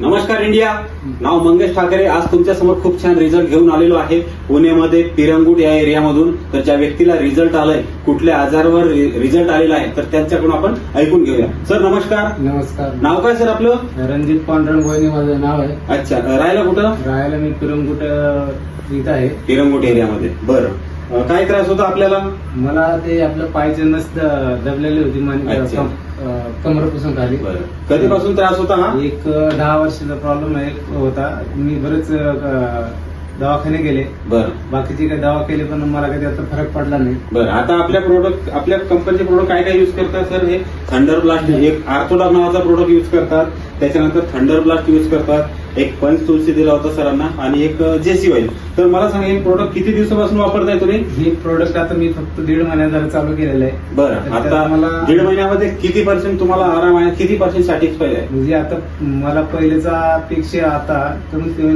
नमस्कार इंडिया. नाव मंगेश ठाकरे. आज तुमच्या समोर खूप छान रिझल्ट घेऊन आलेलो आहे पुण्यामध्ये पिरंगुट या एरियामधून. तर ज्या व्यक्तीला रिझल्ट आलाय, कुठल्या आजारावर रिझल्ट आलेला आहे, तर त्यांच्याकडून आपण ऐकून घेऊया. सर नमस्कार. नमस्कार. नाव काय सर आपलं? रणजित पांडुरंग गोयने माझं नाव आहे. अच्छा, राहायला कुठं? राहायला मी पिरंगुट इथं आहे. पिरंगुट एरियामध्ये. बरं, काय त्रास होता आपल्याला? मला ते आपलं पायचे नस दबलेली होती अच्छा. कमरपासून खाली. बरं, कधीपासून त्रास होता हा? एक 10 वर्षाचा प्रॉब्लेम होता. मी बरेच दवाखाने गेले, बरं बाकीचे काही दवा केले, पण मला काही त्याचा फरक पडला नाही. बरं. आता आपल्या कंपनीचे प्रोडक्ट काय काय युज करतात सर? हे थंडर ब्लास्ट, एक आर्थोडॉक नावाचा प्रोडक्ट युज करतात, त्याच्यानंतर थंडर ब्लास्ट युज करतात, एक पंच तुलसी दिला होता सरांना, आणि एक जेसी ऑइल. तर मला सांगा, हे प्रोडक्ट किती दिवसापासून वापरताय तुम्ही? हे प्रोडक्ट आता मी फक्त 1.5 महिन्यात झालं चालू केलेलं आहे. बरं, आता मला 1.5 महिन्यामध्ये किती पर्सेंट तुम्हाला आराम आहे, किती पर्सेंट सॅटिस्फाईड आहे? म्हणजे आता मला पहिलेचा पेक्षा आता कमीत कमी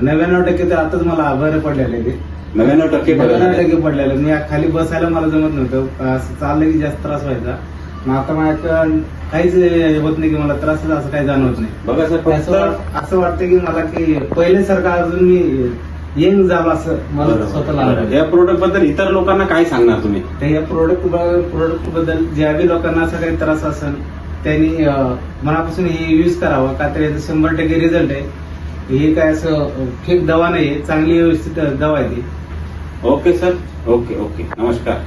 99% तर आताच मला बरं पडलेलं आहे. 99% 99% पडलेलं. मी खाली बसायला मला जमत नव्हतं, असं चाललं की जास्त त्रास व्हायचा. मग आता माझ्या काहीच होत नाही, की मला त्रास असं काही जाणवत नाही. बघा सर, असं वाटतं की मला की पहिल्यासारखं अजून मी यंग झालो असं मला स्वतःला वाटतं. या प्रोडक्ट बद्दल इतर लोकांना काय सांगणार तुम्ही? तर या प्रोडक्ट बद्दल ज्यावेळी लोकांना असा काही त्रास असेल त्यांनी मनापासून हे युज करावं, का तर याचा 100% रिझल्ट आहे. हे काय असं फेक दवा नाहीये, चांगली व्यवस्थित दवा आहे ती. Okay sir. ओके. नमस्कार.